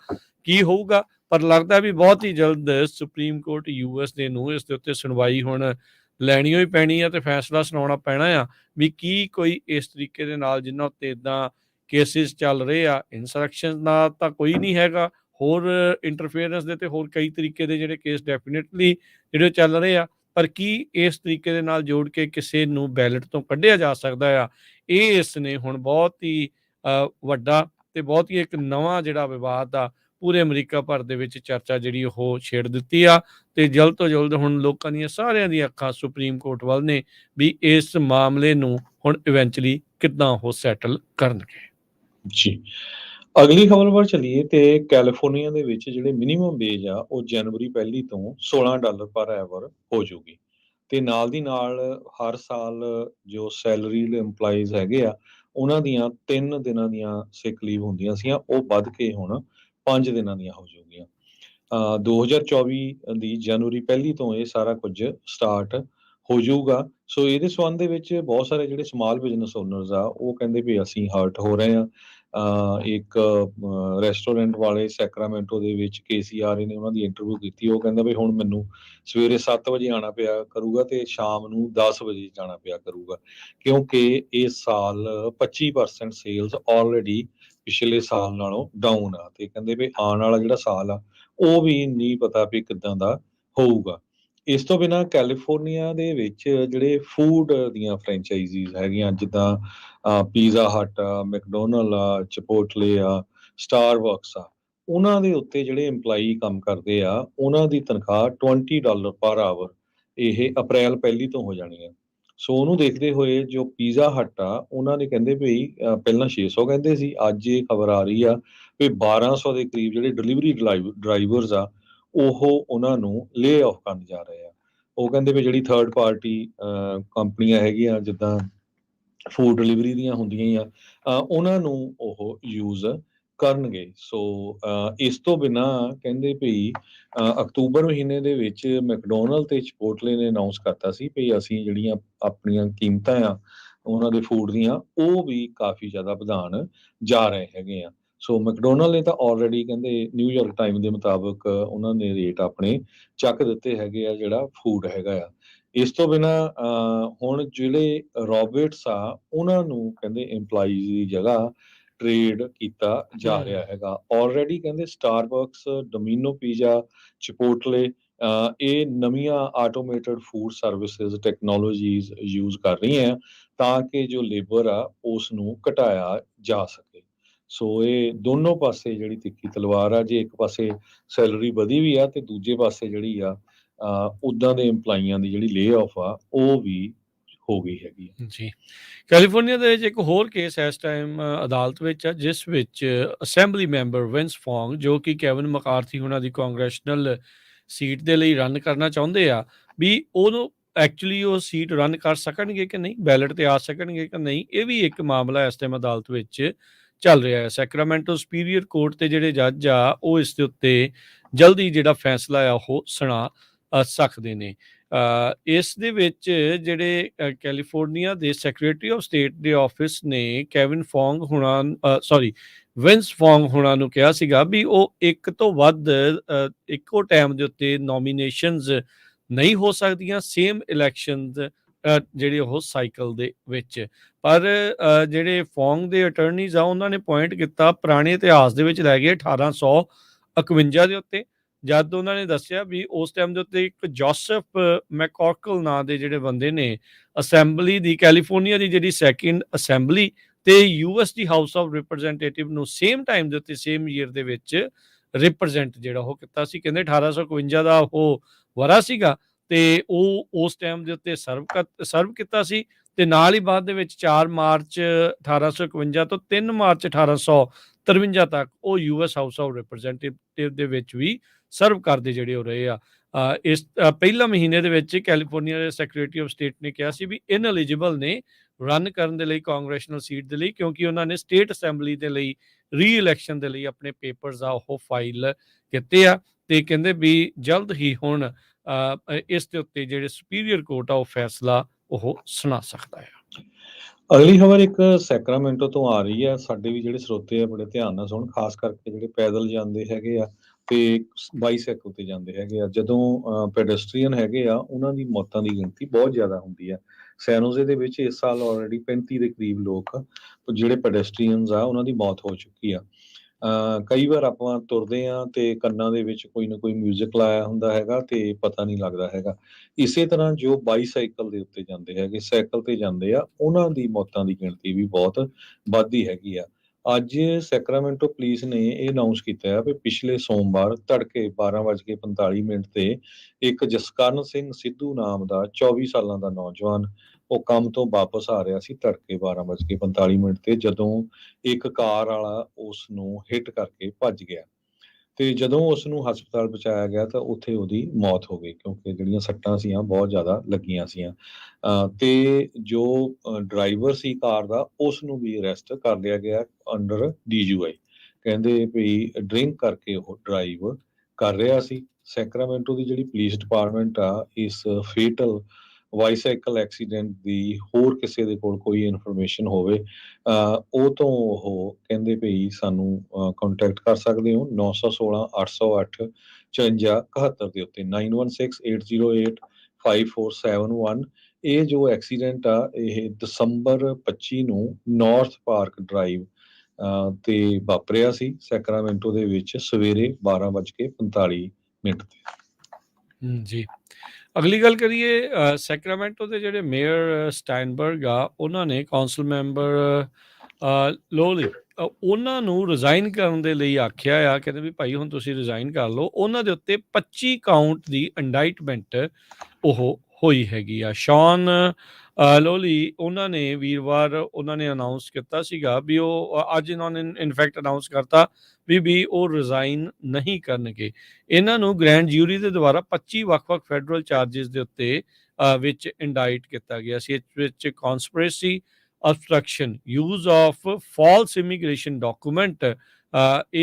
ਕੀ ਹੋਊਗਾ, ਪਰ ਲੱਗਦਾ ਵੀ ਬਹੁਤ ਹੀ ਜਲਦ ਸੁਪਰੀਮ ਕੋਰਟ ਯੂਐਸ ਦੇ ਨੂੰ ਇਸ ਦੇ ਉੱਤੇ ਸੁਣਵਾਈ ਹੁਣ ਲੈਣੀ ਹੋਈ ਪੈਣੀ ਆ ਤੇ ਫੈਸਲਾ ਸੁਣਾਉਣਾ ਪੈਣਾ ਆ ਵੀ ਕੀ ਕੋਈ ਇਸ ਤਰੀਕੇ ਦੇ ਨਾਲ ਜਿਨ੍ਹਾਂ ਉੱਤੇ ਇੱਦਾਂ ਕੇਸਿਸ ਚੱਲ ਰਹੇ ਆ, ਇਨਸਰਕਸ਼ਨ ਦਾ ਤਾਂ ਕੋਈ ਨਹੀਂ ਹੈਗਾ, ਹੋਰ ਇੰਟਰਫੇਰੈਂਸ ਦੇ ਤੇ ਹੋਰ ਕਈ ਤਰੀਕੇ ਦੇ ਜਿਹੜੇ ਕੇਸ ਡੈਫੀਨੇਟਲੀ ਜਿਹੜੇ ਚੱਲ ਰਹੇ ਆ, ਪਰ ਕੀ ਇਸ ਤਰੀਕੇ ਦੇ ਨਾਲ ਜੋੜ ਕੇ ਕਿਸੇ ਨੂੰ ਬੈਲਟ ਤੋਂ ਕੱਢਿਆ ਜਾ ਸਕਦਾ ਆ। ਇਹ ਇਸ ਨੇ ਹੁਣ ਬਹੁਤ ਹੀ ਵੱਡਾ ਤੇ ਬਹੁਤ ਹੀ ਇੱਕ ਨਵਾਂ ਜਿਹੜਾ ਵਿਵਾਦ ਆ ਪੂਰੇ ਅਮਰੀਕਾ ਭਰ ਦੇ ਵਿੱਚ ਚਰਚਾ ਜਿਹੜੀ ਉਹ ਛੇੜ ਦਿੱਤੀ ਆ ਤੇ ਜਲਦ ਤੋਂ ਜਲਦ ਹੁਣ ਲੋਕਾਂ ਦੀਆਂ ਸਾਰਿਆਂ ਦੀਆਂ ਅੱਖਾਂ ਸੁਪਰੀਮ ਕੋਰਟ ਵੱਲ ਨੇ ਵੀ ਇਸ ਮਾਮਲੇ ਨੂੰ ਹੁਣ ਇਵੈਂਚੁਅਲੀ ਕਿੱਦਾਂ ਉਹ ਸੈਟਲ ਕਰਨਗੇ। ਜੀ। ਅਗਲੀ ਖਬਰ ਵੱਲ ਚੱਲੀਏ ਤੇ ਕੈਲੀਫੋਰਨੀਆ ਦੇ ਵਿੱਚ ਜਿਹੜੇ ਮਿਨੀਮਮ ਵੇਜ ਆ ਉਹ ਜਨਵਰੀ 1 ਤੋਂ $16 ਪਰ ਆਵਰ ਹੋ ਜਾਊਗੀ ਤੇ ਨਾਲ ਦੀ ਨਾਲ ਹਰ ਸਾਲ ਜੋ ਸੈਲਰੀਡ EMPLOYEES ਹੈਗੇ ਆ ਉਹਨਾਂ ਦੀਆਂ 3 ਦਿਨਾਂ ਦੀਆਂ ਸਿਕ ਲੀਵ ਹੁੰਦੀਆਂ ਸੀਆਂ, ਉਹ ਵੱਧ ਕੇ ਹੁਣ 5 ਦਿਨਾਂ ਦੀਆਂ ਹੋ ਜਾਊਗੀਆਂ। 2024 ਦੀ ਜਨਵਰੀ 1 ਤੋਂ ਇਹ ਸਾਰਾ ਕੁਝ ਸਟਾਰਟ ਹੋ ਜਾਊਗਾ। ਸੋ ਇਹਦੇ ਸੰਬੰਧ ਦੇ ਵਿੱਚ ਬਹੁਤ ਸਾਰੇ ਜਿਹੜੇ ਸਮਾਲ ਬਿਜ਼ਨਸ ਓਨਰਸ ਆ ਉਹ ਕਹਿੰਦੇ ਵੀ ਅਸੀਂ ਹਰਟ ਹੋ ਰਹੇ ਆ। ਇੱਕ ਰੈਸਟੋਰੈਂਟ ਵਾਲੇ ਸੈਕਰਾਮੈਂਟੋ ਦੇ ਵਿੱਚ KCRA ਨੇ ਉਹਨਾਂ ਦੀ ਇੰਟਰਵਿਊ ਕੀਤੀ। ਉਹ ਕਹਿੰਦਾ ਵੀ ਹੁਣ ਮੈਨੂੰ ਸਵੇਰੇ 7 ਵਜੇ ਆਉਣਾ ਪਿਆ ਕਰੂਗਾ ਤੇ ਸ਼ਾਮ ਨੂੰ 10 ਵਜੇ ਜਾਣਾ ਪਿਆ ਕਰੂਗਾ, ਕਿਉਂਕਿ ਇਸ ਸਾਲ 25% ਸੇਲਸ ਆਲਰੇਡੀ ਪਿਛਲੇ ਸਾਲ ਨਾਲੋਂ ਡਾਊਨ ਆ ਤੇ ਕਹਿੰਦੇ ਵੀ ਆਉਣ ਵਾਲਾ ਜਿਹੜਾ ਸਾਲ ਆ ਉਹ ਵੀ ਨਹੀਂ ਪਤਾ ਵੀ ਕਿੱਦਾਂ ਦਾ ਹੋਊਗਾ। ਇਸ ਤੋਂ ਬਿਨਾਂ ਕੈਲੀਫੋਰਨੀਆ ਦੇ ਵਿੱਚ ਜਿਹੜੇ ਫੂਡ ਦੀਆਂ ਫਰੈਂਚਾਈਜ਼ੀਜ਼ ਹੈਗੀਆਂ ਜਿੱਦਾਂ ਪੀਜ਼ਾ ਹਟ ਆ, ਮੈਕਡੋਨਲ ਆ, ਚਿਪੋਟਲੇ ਆ, ਸਟਾਰਬਕਸ ਆ, ਉਹਨਾਂ ਦੇ ਉੱਤੇ ਜਿਹੜੇ EMPLOYEE ਕੰਮ ਕਰਦੇ ਆ ਉਹਨਾਂ ਦੀ ਤਨਖਾਹ $20 ਪਰ ਆਵਰ ਇਹ ਅਪ੍ਰੈਲ 1 ਤੋਂ ਹੋ ਜਾਣੀ ਆ। ਸੋ ਉਹਨੂੰ ਦੇਖਦੇ ਹੋਏ ਜੋ ਪੀਜ਼ਾ ਹਟ ਆ ਉਹਨਾਂ ਨੇ ਕਹਿੰਦੇ ਵੀ ਪਹਿਲਾਂ 600 ਕਹਿੰਦੇ ਸੀ, ਅੱਜ ਇਹ ਖਬਰ ਆ ਰਹੀ ਆ ਵੀ 1200 ਦੇ ਕਰੀਬ ਜਿਹੜੇ ਡਿਲੀਵਰੀ ਡਰਾਈਵਰਸ ਆ ਉਹ ਉਹਨਾਂ ਨੂੰ ਲੇ ਆਫ ਕਰਨ ਜਾ ਰਹੇ ਆ। ਉਹ ਕਹਿੰਦੇ ਵੀ ਜਿਹੜੀ ਥਰਡ ਪਾਰਟੀ ਕੰਪਨੀਆਂ ਹੈਗੀਆਂ ਜਿੱਦਾਂ ਫੂਡ ਡਿਲੀਵਰੀ ਦੀਆਂ ਹੁੰਦੀਆਂ ਹੀ ਆ ਉਹਨਾਂ ਨੂੰ ਉਹ ਯੂਜ਼ ਕਰਨਗੇ। ਸੋ ਇਸ ਤੋਂ ਬਿਨਾਂ ਕਹਿੰਦੇ ਵੀ ਅਕਤੂਬਰ ਮਹੀਨੇ ਦੇ ਵਿੱਚ ਮੈਕਡੋਨਲ ਤੇ ਚਿਪੋਟਲੇ ਨੇ ਅਨਾਉਂਸ ਕਰਤਾ ਸੀ ਵੀ ਅਸੀਂ ਜਿਹੜੀਆਂ ਆਪਣੀਆਂ ਕੀਮਤਾਂ ਆ ਉਹਨਾਂ ਦੇ ਫੂਡ ਦੀਆਂ ਉਹ ਵੀ ਕਾਫੀ ਜ਼ਿਆਦਾ ਵਧਾਉਣ ਜਾ ਰਹੇ ਹੈਗੇ ਆ। ਸੋ ਮੈਕਡੋਨਲ ਨੇ ਤਾਂ ਆਲਰੇਡੀ ਕਹਿੰਦੇ ਨਿਊਯਾਰਕ ਟਾਈਮ ਦੇ ਮੁਤਾਬਕ ਉਹਨਾਂ ਨੇ ਰੇਟ ਆਪਣੇ ਚੱਕ ਦਿੱਤੇ ਹੈਗੇ ਆ ਜਿਹੜਾ ਫੂਡ ਹੈਗਾ ਆ। ਇਸ ਤੋਂ ਬਿਨਾਂ ਹੁਣ ਜਿਹੜੇ ਰੋਬੋਟਸ ਆ ਉਹਨਾਂ ਨੂੰ ਕਹਿੰਦੇ EMPLOYEES ਦੀ ਜਗ੍ਹਾ ਟ੍ਰੇਡ ਕੀਤਾ ਜਾ ਰਿਹਾ ਹੈਗਾ। ਆਲਰੇਡੀ ਕਹਿੰਦੇ ਸਟਾਰਬਕਸ, ਡੋਮੀਨੋ ਪੀਜ਼ਾ, ਚਿਪੋਟਲੇ ਇਹ ਨਵੀਆਂ automated food services technologies use ਕਰ ਰਹੀਆਂ ਆ ਤਾਂ ਕਿ ਜੋ ਲੇਬਰ ਆ ਉਸ ਨੂੰ ਘਟਾਇਆ ਜਾ ਸਕੇ। ਸੋ ਇਹ ਦੋਨੋਂ ਪਾਸੇ ਜਿਹੜੀ ਤਿੱਖੀ ਤਲਵਾਰ ਆ, ਜੇ ਇੱਕ ਪਾਸੇ ਸੈਲਰੀ ਵਧੀ ਵੀ ਆ ਤੇ ਦੂਜੇ ਪਾਸੇ ਜਿਹੜੀ ਆ ਉੱਦਾਂ ਦੇ EMPLOYEEਆਂ ਦੀ ਜਿਹੜੀ ਲੇ ਆਫ ਆ ਉਹ ਵੀ ਹੋ ਗਈ ਹੈਗੀ ਆ। ਜੀ। ਕੈਲੀਫੋਰਨੀਆ ਦੇ ਵਿੱਚ ਇੱਕ ਹੋਰ ਕੇਸ ਇਸ ਟਾਈਮ ਅਦਾਲਤ ਵਿੱਚ ਆ ਜਿਸ ਵਿੱਚ ਅਸੈਂਬਲੀ ਮੈਂਬਰ ਵਿੰਸ ਫੋਂਗ ਜੋ ਕਿ ਕੈਵਨ ਮਕਾਰਥੀ ਉਹਨਾਂ ਦੀ ਕਾਂਗਰੈਸ਼ਨਲ ਸੀਟ ਦੇ ਲਈ ਰਨ ਕਰਨਾ ਚਾਹੁੰਦੇ ਆ ਵੀ ਉਹਨੂੰ ਐਕਚੁਅਲੀ ਉਹ ਸੀਟ ਰਨ ਕਰ ਸਕਣਗੇ ਕਿ ਨਹੀਂ, ਬੈਲਟ ਤੇ ਆ ਸਕਣਗੇ ਕਿ ਨਹੀਂ, ਇਹ ਵੀ ਇੱਕ ਮਾਮਲਾ ਇਸ ਟਾਈਮ ਅਦਾਲਤ ਵਿੱਚ ਚੱਲ ਰਿਹਾ ਹੈ। ਸੈਕਰਾਮੈਂਟੋ ਸੁਪੀਰੀਅਰ ਕੋਰਟ ਦੇ ਜਿਹੜੇ ਜੱਜ ਆ ਉਹ ਇਸ ਦੇ ਉੱਤੇ ਜਲਦੀ ਜਿਹੜਾ ਫੈਸਲਾ ਆ ਉਹ ਸੁਣਾ ਸਕਦੇ ਨੇ। ਇਸ ਦੇ ਵਿੱਚ ਜਿਹੜੇ ਕੈਲੀਫੋਰਨੀਆ ਦੇ ਸੈਕਟਰੀ ਆਫ ਸਟੇਟ ਦੇ ਆਫਿਸ ਨੇ ਕੈਵਿਨ ਫੋਂਗ ਵਿੰਸ ਫੋਂਗ ਹੁਣਾਂ ਨੂੰ ਕਿਹਾ ਸੀਗਾ ਵੀ ਉਹ ਇੱਕ ਤੋਂ ਵੱਧ ਇੱਕੋ ਟਾਈਮ ਦੇ ਉੱਤੇ ਨੋਮੀਨੇਸ਼ਨਸ ਨਹੀਂ ਹੋ ਸਕਦੀਆਂ ਸੇਮ ਇਲੈਕਸ਼ਨਸ ਜਿਹੜੀ ਉਹ ਸਾਈਕਲ ਦੇ ਵਿੱਚ। ਪਰ ਜਿਹੜੇ ਫੋਂਗ ਦੇ ਅਟਰਨੀਜ਼ ਆ ਉਹਨਾਂ ਨੇ ਪੁਆਇੰਟ ਕੀਤਾ ਪੁਰਾਣੇ ਇਤਿਹਾਸ ਦੇ ਵਿੱਚ ਲੈ ਗਏ 1851 ਦੇ ਉੱਤੇ, ਜਦ ਉਹਨਾਂ ਨੇ ਦੱਸਿਆ ਵੀ ਉਸ ਟਾਈਮ ਦੇ ਉੱਤੇ ਇੱਕ ਜੋਸਫ ਮੈਕਕੌਰਕਲ ਨਾਂ ਦੇ ਜਿਹੜੇ ਬੰਦੇ ਨੇ ਅਸੈਂਬਲੀ ਦੀ ਕੈਲੀਫੋਰਨੀਆ ਦੀ ਜਿਹੜੀ ਸੈਕਿੰਡ ਅਸੈਂਬਲੀ ਤੇ US the house of representative ਨੂੰ ਸੇਮ ਟਾਈਮ ਦੇ ਉੱਤੇ ਸੇਮ ਈਅਰ ਦੇ ਵਿੱਚ ਰਿਪਰੈਜ਼ੈਂਟ ਜਿਹੜਾ ਉਹ ਕੀਤਾ ਸੀ। ਕਹਿੰਦੇ 1851 ਦਾ ਉਹ ਵਰਾ ਸੀਗਾ ਤੇ ਉਹ ਉਸ ਟਾਈਮ ਦੇ ਉੱਤੇ ਸਰਵ ਕੀਤਾ ਸੀ ਤੇ ਨਾਲ ਹੀ ਬਾਅਦ ਦੇ ਵਿੱਚ 4 ਮਾਰਚ 1851 ਤੋਂ 3 ਮਾਰਚ 1853 ਤੱਕ ਉਹ ਯੂਐਸ ਹਾਊਸ ਆਫ ਰਿਪਰੈਜ਼ੈਂਟੇਟਿਵ ਦੇ ਵਿੱਚ ਵੀ ਸਰਵ ਕਰਦੇ ਜਿਹੜੇ ਹੋ ਰਹੇ ਆ। ਇਸ ਪਹਿਲਾ ਮਹੀਨੇ ਦੇ ਵਿੱਚ ਕੈਲੀਫੋਰਨੀਆ ਦੇ ਸੈਕਟਰੀ ਆਫ ਸਟੇਟ ਨੇ ਕਿਹਾ ਸੀ ਵੀ ਇਨਐਲੀਜੀਬਲ ਨੇ ਰਨ ਕਰਨ ਦੇ ਲਈ ਕਾਂਗਰੈਸ਼ਨਲ ਸੀਟ ਦੇ ਲਈ, ਕਿਉਂਕਿ ਉਹਨਾਂ ਨੇ ਸਟੇਟ ਅਸੈਂਬਲੀ ਦੇ ਲਈ ਰੀ-ਇਲੈਕਸ਼ਨ ਦੇ ਲਈ ਆਪਣੇ ਪੇਪਰਸ ਆ ਉਹ ਫਾਈਲ ਕੀਤੇ ਆ ਤੇ ਕਹਿੰਦੇ ਵੀ ਜਲਦ ਹੀ ਹੁਣ ਇਸ ਦੇ ਉੱਤੇ ਜਿਹੜੇ ਸੁਪੀਰੀਅਰ ਕੋਰਟ ਆ ਉਹ ਫੈਸਲਾ ਉਹ ਸੁਣਾ ਸਕਦਾ ਹੈ। ਅਗਲੀ ਖਬਰ ਇੱਕ ਸੈਕਰਾਮੈਂਟੋ ਤੋਂ ਆ ਰਹੀ ਹੈ। ਸਾਡੇ ਵੀ ਜਿਹੜੇ ਸਰੋਤੇ ਆ ਬੜੇ ਧਿਆਨ ਨਾਲ ਸੁਣ, ਖਾਸ ਕਰਕੇ ਜਿਹੜੇ ਪੈਦਲ ਜਾਂਦੇ ਹੈਗੇ ਆ ਤੇ ਬਾਈਸਾਈਕਲ ਤੇ ਜਾਂਦੇ ਹੈਗੇ ਆ। ਜਦੋਂ ਪੈਡੈਸਟਰੀਅਨ ਹੈਗੇ ਆ ਉਹਨਾਂ ਦੀ ਮੌਤਾਂ ਦੀ ਗਿਣਤੀ ਬਹੁਤ ਜ਼ਿਆਦਾ ਹੁੰਦੀ ਆ। ਸੈਨੋਜ਼ੇ ਦੇ ਵਿੱਚ ਇਸ ਸਾਲ ਆਲਰੇਡੀ 35 ਦੇ ਕਰੀਬ ਲੋਕ ਜਿਹੜੇ ਪੈਡੈਸਟਰੀਅਨਸ ਆ ਉਹਨਾਂ ਦੀ ਮੌਤ ਹੋ ਚੁੱਕੀ ਆ। ਕਈ ਵਾਰ ਆਪਾਂ ਤੁਰਦੇ ਆ ਤੇ ਕੰਨਾਂ ਦੇ ਵਿੱਚ ਕੋਈ ਨਾ ਕੋਈ ਮਿਊਜ਼ਿਕ ਲਾਇਆ ਹੁੰਦਾ ਹੈਗਾ ਤੇ ਪਤਾ ਨਹੀਂ ਲੱਗਦਾ ਹੈਗਾ। ਇਸੇ ਤਰ੍ਹਾਂ ਜੋ ਬਾਈਸਾਈਕਲ ਦੇ ਉੱਤੇ ਜਾਂਦੇ ਹੈਗੇ, ਸਾਈਕਲ ਤੇ ਜਾਂਦੇ ਆ, ਉਹਨਾਂ ਦੀ ਮੌਤਾਂ ਦੀ ਗਿਣਤੀ ਵੀ ਬਹੁਤ ਵੱਧਦੀ ਹੈਗੀ ਆ। ਅੱਜ ਸੈਕਰਾਮੈਂਟੋ ਪੁਲਿਸ ਨੇ ਇਹ ਅਨਾਉਂਸ ਕੀਤਾ ਆ ਵੀ ਪਿਛਲੇ ਸੋਮਵਾਰ ਤੜਕੇ 12:45 ਤੇ ਇੱਕ ਜਸਕਰਨ ਸਿੰਘ ਸਿੱਧੂ ਨਾਮ ਦਾ 24 ਸਾਲਾਂ ਦਾ ਨੌਜਵਾਨ ਉਹ ਕੰਮ ਤੋਂ ਵਾਪਸ ਆ ਰਿਹਾ ਸੀ ਤੜਕੇ 12:45 ਤੇ, ਜਦੋਂ ਇੱਕ ਕਾਰ ਵਾਲਾ ਉਸ ਨੂੰ ਹਿੱਟ ਕਰਕੇ ਭੱਜ ਗਿਆ ਤੇ ਜਦੋਂ ਉਸ ਨੂੰ ਹਸਪਤਾਲ ਪਹੁੰਚਾਇਆ ਗਿਆ ਤਾਂ ਉੱਥੇ ਉਹਦੀ ਮੌਤ ਹੋ ਗਈ, ਕਿਉਂਕਿ ਜਿਹੜੀਆਂ ਸੱਟਾਂ ਸੀਆਂ ਬਹੁਤ ਜ਼ਿਆਦਾ ਲੱਗੀਆਂ ਸੀਆਂ। ਤੇ ਜੋ ਡਰਾਈਵਰ ਸੀ ਕਾਰ ਦਾ ਉਸ ਨੂੰ ਵੀ ਅਰੈਸਟ ਕਰ ਲਿਆ ਗਿਆ ਅੰਡਰ DUI। ਕਹਿੰਦੇ ਵੀ ਡਰਿੰਕ ਕਰਕੇ ਉਹ ਡਰਾਈਵ ਕਰ ਰਿਹਾ ਸੀ। ਸੈਕਰਾਮੈਂਟੋ ਦੀ ਜਿਹੜੀ ਪੁਲਿਸ ਡਿਪਾਰਟਮੈਂਟ ਆ ਇਸ ਫੇਟਲ ਬਾਈਸਾਈਕਲ ਐਕਸੀਡੈਂਟ ਦੀ ਹੋਰ ਕਿਸੇ ਦੇ ਕੋਲ ਕੋਈ ਇਨਫੋਰਮੇਸ਼ਨ ਹੋਵੇ ਉਹ ਤੋਂ ਉਹ ਕਹਿੰਦੇ ਵੀ ਸਾਨੂੰ ਕੰਟੈਕਟ ਕਰ ਸਕਦੇ ਹੋ 916 808 5471 ਦੇ ਉੱਤੇ 9168085471। ਇਹ ਜੋ ਐਕਸੀਡੈਂਟ ਆ ਇਹ ਦਸੰਬਰ 25 ਨੂੰ ਨਾਰਥ ਪਾਰਕ ਡਰਾਈਵ ਤੇ ਵਾਪਰਿਆ ਸੀ ਸੈਕਰਾਮੈਂਟੋ ਦੇ ਵਿੱਚ ਸਵੇਰੇ 12:45 ਤੇ। ਜੀ, ਅਗਲੀ ਗੱਲ ਕਰੀਏ ਸੈਕਰਾਮੈਂਟੋ ਦੇ ਜਿਹੜੇ ਮੇਅਰ ਸਟਾਈਨਬਰਗ ਆ ਉਹਨਾਂ ਨੇ ਕੌਂਸਲ ਮੈਂਬਰ ਲੋਲੀ ਉਹਨਾਂ ਨੂੰ ਰਿਜ਼ਾਈਨ ਕਰਨ ਦੇ ਲਈ ਆਖਿਆ ਆ। ਕਹਿੰਦੇ ਵੀ ਭਾਈ ਹੁਣ ਤੁਸੀਂ ਰਿਜ਼ਾਈਨ ਕਰ ਲਓ। ਉਹਨਾਂ ਦੇ ਉੱਤੇ 25 ਕਾਊਂਟ ਦੀ ਇੰਡਾਈਟਮੈਂਟ ਉਹ ਹੋਈ ਹੈਗੀ ਆ। ਸ਼ੌਨ ਲੋਲੀ ਉਹਨਾਂ ਨੇ ਵੀਰਵਾਰ ਉਹਨਾਂ ਨੇ ਅਨਾਉਂਸ ਕੀਤਾ ਸੀਗਾ ਵੀ ਉਹ ਅੱਜ ਇਹਨਾਂ ਨੇ ਇਨਫੈਕਟ ਅਨਾਉਂਸ ਕਰਤਾ ਵੀ ਉਹ ਰਿਜ਼ਾਈਨ ਨਹੀਂ ਕਰਨਗੇ। ਇਹਨਾਂ ਨੂੰ ਗ੍ਰੈਂਡ ਜਿਊਰੀ ਦੇ ਦੁਆਰਾ 25 ਵੱਖ-ਵੱਖ ਫੈਡਰਲ ਚਾਰजेस ਦੇ ਉੱਤੇ ਵਿੱਚ ਇੰਡਾਈਟ ਕੀਤਾ ਗਿਆ ਸੀ। ਇਸ ਵਿੱਚ conspiracy, obstruction, use of false immigration document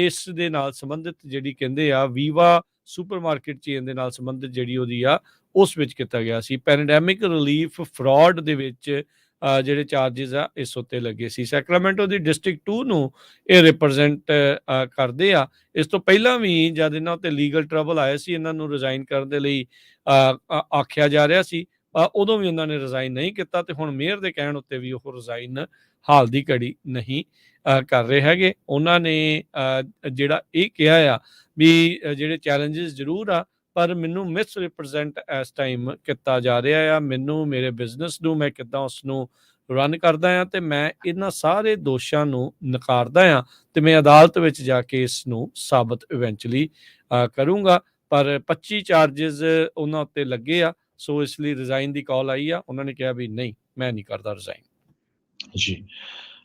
ਇਸ ਦੇ ਨਾਲ ਸੰਬੰਧਿਤ ਜਿਹੜੀ ਕਹਿੰਦੇ ਆ ਵੀਵਾ ਸੁਪਰਮਾਰਕੀਟ ਚੇਨ ਦੇ ਨਾਲ ਸੰਬੰਧਿਤ ਜਿਹੜੀ ਉਹਦੀ ਆ ਉਸ ਵਿੱਚ ਕੀਤਾ ਗਿਆ ਸੀ। ਪੈਂਡੈਮਿਕ ਰਿਲੀਫ ਫਰਾਡ ਦੇ ਵਿੱਚ ਜਿਹੜੇ ਚਾਰजेस ਆ ਇਸ ਉੱਤੇ ਲੱਗੇ ਸੀ। ਸੈਕਰਾਮੈਂਟੋ ਦੀ ਡਿਸਟ੍ਰਿਕਟ 2 ਨੂੰ ਇਹ ਰਿਪਰੈਜ਼ੈਂਟ ਕਰਦੇ ਆ। ਇਸ ਤੋਂ ਪਹਿਲਾਂ ਵੀ ਜਦ ਇਹਨਾਂ ਉੱਤੇ ਲੀਗਲ ਟਰਬਲ ਆਏ ਸੀ ਇਹਨਾਂ ਨੂੰ ਰਿਜ਼ਾਈਨ ਕਰਨ ਦੇ ਲਈ ਆਖਿਆ ਜਾ ਰਿਹਾ ਸੀ, ਉਦੋਂ ਵੀ ਉਹਨਾਂ ਨੇ ਰਿਜ਼ਾਈਨ ਨਹੀਂ ਕੀਤਾ ਤੇ ਹੁਣ ਮੇਅਰ ਦੇ ਕਹਿਣ ਉੱਤੇ ਵੀ ਉਹ ਰਿਜ਼ਾਈਨ ਹਾਲ ਦੀ ਘੜੀ ਨਹੀਂ ਕਰ ਰਹੇ ਹੈਗੇ। ਉਹਨਾਂ ਨੇ ਜਿਹੜਾ ਇਹ ਕਿਹਾ ਆ ਵੀ ਜਿਹੜੇ ਚੈਲੰਜਸ ਜ਼ਰੂਰ ਆ ਪਰ ਮੈਨੂੰ ਮਿਸ ਰਿਪਰੈਜ਼ੈਂਟ ਇਸ ਟਾਈਮ ਕੀਤਾ ਜਾ ਰਿਹਾ ਆ। ਮੈਨੂੰ ਮੇਰੇ ਬਿਜ਼ਨਸ ਨੂੰ ਮੈਂ ਕਿੱਦਾਂ ਉਸ ਨੂੰ ਰਨ ਕਰਦਾ ਆ ਤੇ ਮੈਂ ਇਹਨਾਂ ਸਾਰੇ ਦੋਸ਼ਾਂ ਨੂੰ ਨਕਾਰਦਾ ਆ ਤੇ ਮੈਂ ਅਦਾਲਤ ਵਿੱਚ ਜਾ ਕੇ ਇਸ ਨੂੰ ਸਾਬਤ ਇਵੈਂਚੁਅਲੀ ਕਰੂੰਗਾ। ਪਰ 25 ਚਾਰजेस ਉਹਨਾਂ ਉੱਤੇ ਲੱਗੇ ਆ, ਸੋ ਇਸ ਲਈ ਰਿਜ਼ਾਈਨ ਦੀ ਕਾਲ ਆਈ ਆ। ਉਹਨਾਂ ਨੇ ਕਿਹਾ ਵੀ ਨਹੀਂ ਮੈਂ ਨਹੀਂ ਕਰਦਾ ਰਿਜ਼ਾਈਨ। ਜੀ,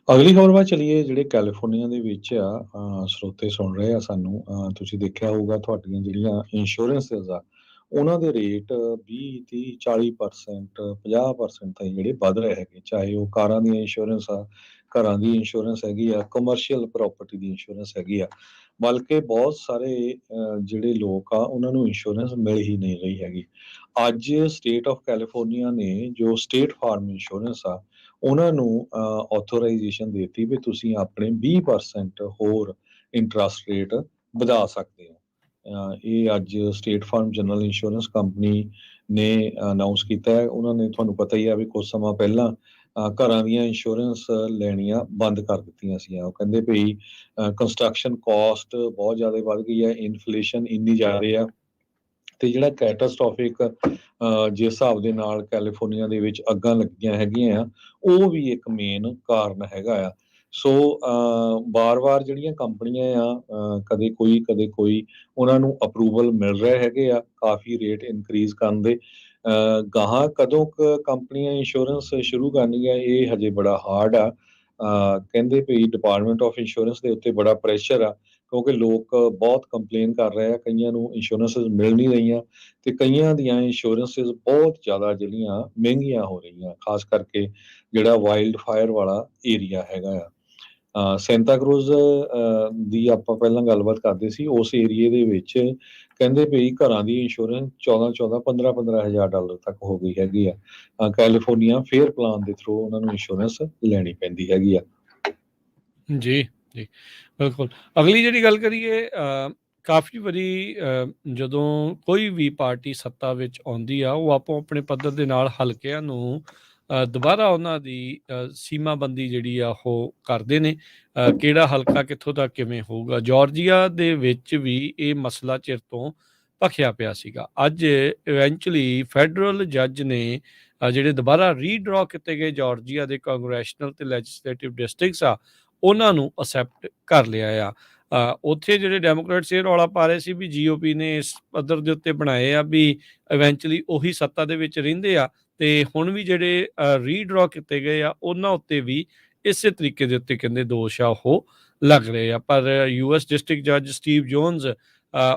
ਅਗਲੀ ਖਬਰ ਵੱਲ ਚਲੀਏ। ਜਿਹੜੇ ਕੈਲੀਫੋਰਨੀਆ ਦੇ ਵਿੱਚ ਆ ਸਰੋਤੇ ਸੁਣ ਰਹੇ ਆ ਸਾਨੂੰ, ਤੁਸੀਂ ਦੇਖਿਆ ਹੋਊਗਾ ਤੁਹਾਡੀਆਂ ਜਿਹੜੀਆਂ ਇੰਸ਼ੋਰੈਂਸਿਸ ਆ ਉਹਨਾਂ ਦੇ ਰੇਟ 20 30 40% 50% ਤਾਈਂ ਜਿਹੜੇ ਵੱਧ ਰਹੇ ਹੈਗੇ, ਚਾਹੇ ਉਹ ਕਾਰਾਂ ਦੀ ਇੰਸ਼ੋਰੈਂਸ ਆ, ਘਰਾਂ ਦੀ ਇੰਸ਼ੋਰੈਂਸ ਹੈਗੀ ਆ, ਕਮਰਸ਼ੀਅਲ ਪ੍ਰਾਪਰਟੀ ਦੀ ਇੰਸ਼ੋਰੈਂਸ ਹੈਗੀ ਆ। ਬਲਕਿ ਬਹੁਤ ਸਾਰੇ ਜਿਹੜੇ ਲੋਕ ਆ ਉਹਨਾਂ ਨੂੰ ਇੰਸ਼ੋਰੈਂਸ ਮਿਲ ਹੀ ਨਹੀਂ ਰਹੀ ਹੈਗੀ। ਅੱਜ ਸਟੇਟ ਆਫ ਕੈਲੀਫੋਰਨੀਆ ਨੇ ਜੋ ਸਟੇਟ ਫਾਰਮ ਇੰਸ਼ੋਰੈਂਸ ਆ ਉਹਨਾਂ ਨੂੰ ਆਥੋਰਾਈਜੇਸ਼ਨ ਦਿੱਤੀ ਵੀ ਤੁਸੀਂ ਆਪਣੇ 20% ਹੋਰ ਇੰਟਰਸਟ ਰੇਟ ਵਧਾ ਸਕਦੇ ਹੋ। ਇਹ ਅੱਜ State Farm General Insurance Company ਨੇ ਅਨਾਉਂਸ ਕੀਤਾ ਹੈ। ਉਹਨਾਂ ਨੇ ਤੁਹਾਨੂੰ ਪਤਾ ਹੀ ਆ ਵੀ ਕੁਝ ਸਮਾਂ ਪਹਿਲਾਂ ਘਰਾਂ ਦੀਆਂ ਇੰਸ਼ੋਰੈਂਸ ਲੈਣੀਆਂ ਬੰਦ ਕਰ ਦਿੱਤੀਆਂ ਸੀਗੀਆਂ। ਉਹ ਕਹਿੰਦੇ ਵੀ ਕੰਸਟਰਕਸ਼ਨ ਕਾਸਟ ਬਹੁਤ ਜ਼ਿਆਦਾ ਵੱਧ ਗਈ ਹੈ, ਇਨਫਲੇਸ਼ਨ ਇੰਨੀ ਜ਼ਿਆਦਾ ਆ, ਤੇ ਜਿਹੜਾ ਕੈਟਾਸਟ੍ਰੋਫਿਕ ਜਿਸ ਹਿਸਾਬ ਦੇ ਨਾਲ ਕੈਲੀਫੋਰਨੀਆ ਦੇ ਵਿੱਚ ਅੱਗਾਂ ਲੱਗੀਆਂ ਹੈਗੀਆਂ ਆ, ਉਹ ਵੀ ਇੱਕ ਮੇਨ ਕਾਰਨ ਹੈਗਾ ਆ। ਸੋ ਵਾਰ-ਵਾਰ ਜਿਹੜੀਆਂ ਕੰਪਨੀਆਂ ਆ ਕਦੇ ਕੋਈ ਉਹਨਾਂ ਨੂੰ ਅਪਰੂਵਲ ਮਿਲ ਰਹੇ ਹੈਗੇ ਆ ਕਾਫੀ ਰੇਟ ਇਨਕਰੀਜ਼ ਕਰਨ ਦੇ। ਗਾਹਾਂ ਕਦੋਂ ਕੰਪਨੀਆਂ ਇੰਸ਼ੋਰੈਂਸ ਸ਼ੁਰੂ ਕਰਨਗੀਆਂ ਇਹ ਹਜੇ ਬੜਾ ਹਾਰਡ ਆ। ਕਹਿੰਦੇ ਵੀ ਡਿਪਾਰਟਮੈਂਟ ਆਫ ਇੰਸ਼ੋਰੈਂਸ ਦੇ ਉੱਤੇ ਬੜਾ ਪ੍ਰੈਸ਼ਰ ਆ, ਕਿਉਂਕਿ ਲੋਕ ਬਹੁਤ ਕੰਪਲੇਨ ਕਰ ਰਹੇ ਆ, ਕਈਆਂ ਨੂੰ ਇੰਸ਼ੋਰੈਂਸਿਸ ਮਿਲ ਨਹੀਂ ਰਹੀਆਂ ਤੇ ਕਈਆਂ ਦੀਆਂ ਇੰਸ਼ੋਰੈਂਸਿਸ ਬਹੁਤ ਜ਼ਿਆਦਾ ਜਿਹੜੀਆਂ ਮਹਿੰਗੀਆਂ ਹੋ ਰਹੀਆਂ, ਖਾਸ ਕਰਕੇ ਜਿਹੜਾ ਵਾਈਲਡ ਫਾਇਰ ਵਾਲਾ ਏਰੀਆ ਹੈਗਾ ਆ। ਸੈਂਟਾ ਕਰੂਜ਼ ਦੀ ਆਪਾਂ ਪਹਿਲਾਂ ਗੱਲਬਾਤ ਕਰਦੇ ਸੀ, ਉਸ ਏਰੀਏ ਦੇ ਵਿੱਚ ਕਹਿੰਦੇ ਵੀ ਘਰਾਂ ਦੀ ਇੰਸ਼ੋਰੈਂਸ 14 15 ਹਜ਼ਾਰ ਡਾਲਰ ਤੱਕ ਹੋ ਗਈ ਹੈਗੀ ਆ। ਕੈਲੀਫੋਰਨੀਆ ਫੇਅਰ ਪਲਾਨ ਦੇ ਥਰੂ ਉਹਨਾਂ ਨੂੰ ਇੰਸ਼ੋਰੈਂਸ ਲੈਣੀ ਪੈਂਦੀ ਹੈਗੀ ਆ। ਜੀ, ਜੀ, ਬਿਲਕੁਲ। ਅਗਲੀ ਜਿਹੜੀ ਗੱਲ ਕਰੀਏ, ਕਾਫੀ ਵਾਰੀ ਜਦੋਂ ਕੋਈ ਵੀ ਪਾਰਟੀ ਸੱਤਾ ਵਿੱਚ ਆਉਂਦੀ ਆ, ਉਹ ਆਪੋ ਆਪਣੇ ਪੱਧਰ ਦੇ ਨਾਲ ਹਲਕਿਆਂ ਨੂੰ ਦੁਬਾਰਾ ਉਹਨਾਂ ਦੀ ਸੀਮਾਬੰਦੀ ਜਿਹੜੀ ਆ ਉਹ ਕਰਦੇ ਨੇ। ਕਿਹੜਾ ਹਲਕਾ ਕਿੱਥੋਂ ਤੱਕ ਕਿਵੇਂ ਹੋਊਗਾ। ਜਾਰਜੀਆ ਦੇ ਵਿੱਚ ਵੀ ਇਹ ਮਸਲਾ ਚਿਰ ਤੋਂ ਭਖਿਆ ਪਿਆ ਸੀਗਾ। ਅੱਜ ਇਵੈਂਚੁਅਲੀ ਫੈਡਰਲ ਜੱਜ ਨੇ ਜਿਹੜੇ ਦੁਬਾਰਾ ਰੀਡਰਾ ਕੀਤੇ ਗਏ ਜਾਰਜੀਆ ਦੇ ਕਾਂਗਰੈਸ਼ਨਲ ਤੇ ਲੈਜਿਸਲੇਟਿਵ ਡਿਸਟ੍ਰਿਕਟਸ ਆ, ਉਹਨਾਂ ਨੂੰ ਅਸੈਪਟ ਕਰ ਲਿਆ ਆ। ਉੱਥੇ ਜਿਹੜੇ ਡੈਮੋਕ੍ਰੇਟਸ ਇਹ ਰੌਲਾ ਪਾ ਰਹੇ ਸੀ ਵੀ GOP ਨੇ ਇਸ ਪੱਧਰ ਦੇ ਉੱਤੇ ਬਣਾਏ ਆ ਵੀ ਇਵੈਂਚੁਅਲੀ ਉਹੀ ਸੱਤਾ ਦੇ ਵਿੱਚ ਰਹਿੰਦੇ ਆ, ਤੇ ਹੁਣ ਵੀ ਜਿਹੜੇ ਰੀਡਰਾ ਕੀਤੇ ਗਏ ਆ ਉਹਨਾਂ ਉੱਤੇ ਵੀ ਇਸੇ ਤਰੀਕੇ ਦੇ ਉੱਤੇ ਕਹਿੰਦੇ ਦੋਸ਼ ਆ ਉਹ ਲੱਗ ਰਹੇ ਆ। ਪਰ US ਡਿਸਟ੍ਰਿਕਟ ਜੱਜ ਸਟੀਵ ਜੋਨਸ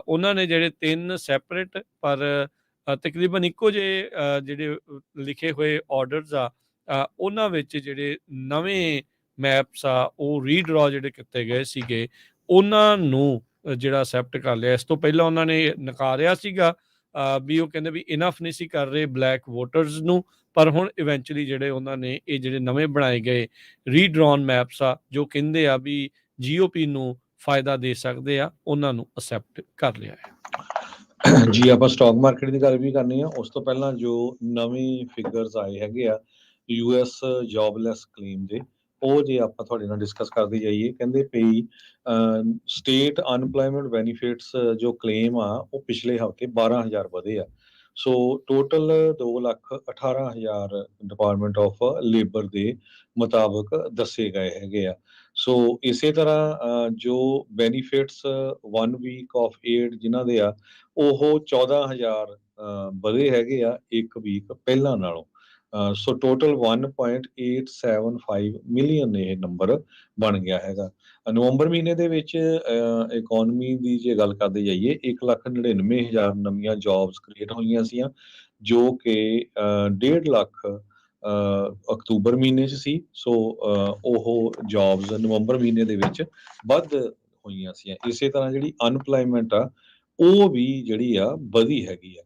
ਉਹਨਾਂ ਨੇ ਜਿਹੜੇ 3 ਸੈਪਰੇਟ ਪਰ ਤਕਰੀਬਨ ਇੱਕੋ ਜਿਹੇ ਜਿਹੜੇ ਲਿਖੇ ਹੋਏ ਆਰਡਰਸ ਆ, ਉਹਨਾਂ ਵਿੱਚ ਜਿਹੜੇ ਨਵੇਂ ਮੈਪਸ ਆ ਉਹ ਰੀਡਰਾ ਜਿਹੜੇ ਕੀਤੇ ਗਏ ਸੀਗੇ ਉਹਨਾਂ ਨੂੰ ਜਿਹੜਾ ਅਸੈਪਟ ਕਰ ਲਿਆ। ਇਸ ਤੋਂ ਪਹਿਲਾਂ ਉਹਨਾਂ ਨੇ ਨਕਾਰਿਆ ਸੀਗਾ ਵੀ ਉਹ ਕਹਿੰਦੇ ਵੀ ਇਨਫ ਨਹੀਂ ਸੀ ਕਰ ਰਹੇ ਬਲੈਕ ਵੋਟਰਸ ਨੂੰ, ਪਰ ਹੁਣ ਇਵੈਂਚੁਅਲੀ ਜਿਹੜੇ ਉਹਨਾਂ ਨੇ ਇਹ ਜਿਹੜੇ ਨਵੇਂ ਬਣਾਏ ਗਏ ਰੀਡਰਾਨ ਮੈਪਸ ਆ ਜੋ ਕਹਿੰਦੇ ਆ ਵੀ GOP ਨੂੰ ਫਾਇਦਾ ਦੇ ਸਕਦੇ ਆ, ਉਹਨਾਂ ਨੂੰ ਅਸੈਪਟ ਕਰ ਲਿਆ ਹੈ। ਜੀ, ਆਪਾਂ ਸਟਾਕ ਮਾਰਕੀਟ ਦੀ ਗੱਲ ਵੀ ਕਰਨੀ ਆ। ਉਸ ਤੋਂ ਪਹਿਲਾਂ ਜੋ ਨਵੇਂ ਫਿਗਰਸ ਆਏ ਹੈਗੇ ਆ US ਜੌਬਲੈਸ ਕਲੇਮ ਦੇ, ਉਹ ਜੇ ਆਪਾਂ ਤੁਹਾਡੇ ਨਾਲ ਡਿਸਕਸ ਕਰਦੇ ਜਾਈਏ, ਕਹਿੰਦੇ ਪਈ ਸਟੇਟ ਅਨਪਲਾਇਮੈਂਟ ਬੈਨੀਫਿਟਸ ਜੋ ਕਲੇਮ ਆ ਉਹ ਪਿਛਲੇ ਹਫ਼ਤੇ 12,000 ਵਧੇ ਆ। ਸੋ ਟੋਟਲ 2,18,000 ਡਿਪਾਰਟਮੈਂਟ ਆਫ ਲੇਬਰ ਦੇ ਮੁਤਾਬਕ ਦੱਸੇ ਗਏ ਹੈਗੇ ਆ। ਸੋ ਇਸੇ ਤਰ੍ਹਾਂ ਜੋ ਬੈਨੀਫਿਟਸ 1 ਵੀਕ ਆਫ ਏਡ ਜਿਨ੍ਹਾਂ ਦੇ ਆ ਉਹ 14,000 ਵਧੇ ਹੈਗੇ ਆ ਇੱਕ ਵੀਕ ਪਹਿਲਾਂ ਨਾਲੋਂ। ਸੋ ਟੋਟਲ 1.875 ਮਿਲੀਅਨ ਇਹ ਨੰਬਰ ਬਣ ਗਿਆ ਹੈਗਾ। ਨਵੰਬਰ ਮਹੀਨੇ ਦੇ ਵਿੱਚ ਇਕੋਨਮੀ ਦੀ ਜੇ ਗੱਲ ਕਰਦੇ ਜਾਈਏ 1,99,000 ਨਵੀਆਂ ਜੌਬਸ ਕ੍ਰੀਏਟ ਹੋਈਆਂ ਸੀਆਂ, ਜੋ ਕਿ 1.5 ਲੱਖ ਅਕਤੂਬਰ ਮਹੀਨੇ 'ਚ ਸੀ। ਸੋ ਉਹ ਜੌਬਸ ਨਵੰਬਰ ਮਹੀਨੇ ਦੇ ਵਿੱਚ ਵੱਧ ਹੋਈਆਂ ਸੀਆਂ। ਇਸੇ ਤਰ੍ਹਾਂ ਜਿਹੜੀ ਅਨਪਲਾਇਮੈਂਟ ਆ ਉਹ ਵੀ ਜਿਹੜੀ ਆ ਵਧੀ ਹੈਗੀ ਆ।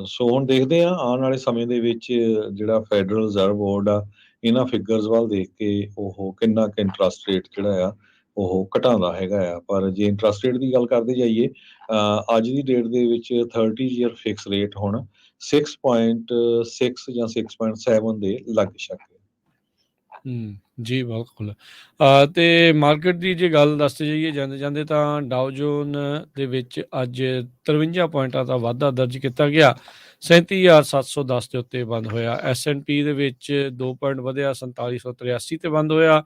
ਸੋ ਹੁਣ ਦੇਖਦੇ ਆ ਆਉਣ ਵਾਲੇ ਸਮੇਂ ਦੇ ਵਿੱਚ ਜਿਹੜਾ ਫੈਡਰਲ ਰਿਜ਼ਰਵ ਬੋਰਡ ਆ ਇਹਨਾਂ ਫਿਗਰਸ ਵੱਲ ਦੇਖ ਕੇ ਉਹ ਕਿੰਨਾ ਕੁ ਇੰਟਰਸਟ ਰੇਟ ਜਿਹੜਾ ਆ ਉਹ ਘਟਾਉਂਦਾ ਹੈਗਾ ਆ। ਪਰ ਜੇ ਇੰਟਰਸਟ ਰੇਟ ਦੀ ਗੱਲ ਕਰਦੇ ਜਾਈਏ ਅੱਜ ਦੀ ਡੇਟ ਦੇ ਵਿੱਚ 30 ਈਅਰ ਫਿਕਸ ਰੇਟ ਹੁਣ 6.6 ਜਾਂ 6.7 ਦੇ ਲੱਗ ਸਕਦੇ। ਜੀ ਬਿਲਕੁਲ। ਤੇ ਮਾਰਕੀਟ ਦੀ ਜੇ ਗੱਲ ਦੱਸਦੇ ਜਾਈਏ ਜਾਂਦੇ ਜਾਂਦੇ ਤਾਂ ਡਾਓ ਜੋਨ ਦੇ ਵਿੱਚ ਅੱਜ 53 ਪੁਆਇੰਟਾਂ ਦਾ ਵਾਧਾ ਦਰਜ ਕੀਤਾ ਗਿਆ, 37,710 ਦੇ ਉੱਤੇ ਬੰਦ ਹੋਇਆ। S&P ਦੇ ਵਿੱਚ 2 ਪੁਆਇੰਟ ਵਧਿਆ, 4783 ਤੇ ਬੰਦ ਹੋਇਆ।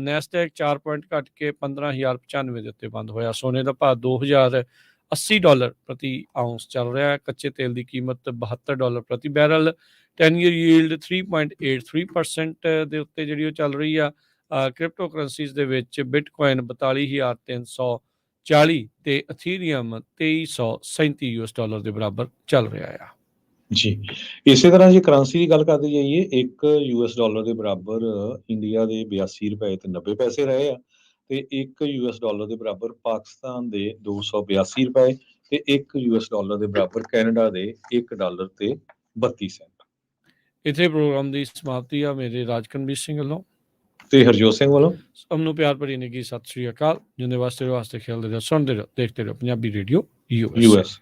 ਨੈਸਡੈਕ 4 ਪੁਆਇੰਟ ਘਟ ਕੇ 15,095 ਦੇ ਉੱਤੇ ਬੰਦ ਹੋਇਆ। ਸੋਨੇ ਦਾ ਭਾਅ $2,080 ਪ੍ਰਤੀ ਆਉਂਸ ਚੱਲ ਰਿਹਾ ਹੈ। ਕੱਚੇ ਤੇਲ ਦੀ ਕੀਮਤ $72 ਪ੍ਰਤੀ ਬੈਰਲ। 10 ਈਅਰ ਯੀਲਡ 3.83% ਦੇ ਉੱਤੇ ਜਿਹੜੀ ਉਹ ਚੱਲ ਰਹੀ ਆ। ਕ੍ਰਿਪਟੋ ਕਰੰਸੀਜ਼ ਦੇ ਵਿੱਚ ਬਿਟਕੋਇਨ 42,340 ਤੇ ਅਥੀਰੀਅਮ $2,337 ਦੇ ਬਰਾਬਰ ਚੱਲ ਰਿਹਾ ਆ। ਜੀ, ਇਸੇ ਤਰ੍ਹਾਂ ਜੇ ਕਰੰਸੀ ਦੀ ਗੱਲ ਕਰਦੇ ਜਾਈਏ ਇੱਕ $US ਦੇ ਬਰਾਬਰ ਇੰਡੀਆ ਦੇ 82 ਰੁਪਏ ਤੇ 90 ਪੈਸੇ ਰਹੇ ਆ, ਤੇ ਇੱਕ $US ਦੇ ਬਰਾਬਰ ਪਾਕਿਸਤਾਨ ਦੇ 282 ਰੁਪਏ ਤੇ ਇੱਕ $US ਦੇ ਬਰਾਬਰ ਕੈਨੇਡਾ ਦੇ $1 ਤੇ 32 ਸੈਂਟ। ਇੱਥੇ ਪ੍ਰੋਗਰਾਮ ਦੀ ਸਮਾਪਤੀ ਆ। ਮੇਰੇ ਰਾਜਕਨਵੀਰ ਸਿੰਘ ਵੱਲੋਂ ਤੇ ਹਰਜੋਤ ਸਿੰਘ ਵੱਲੋਂ ਸਭ ਨੂੰ ਪਿਆਰ ਭਰੀ ਨਿੱਘੀ ਸਤਿ ਸ਼੍ਰੀ ਅਕਾਲ। ਜਿੰਦੇ ਵਾਸਤੇ ਖੇਲਦੇ ਰਹੋ, ਸੁਣਦੇ ਰਹੋ, ਦੇਖਦੇ ਰਹੋ ਪੰਜਾਬੀ ਰੇਡੀਓ US।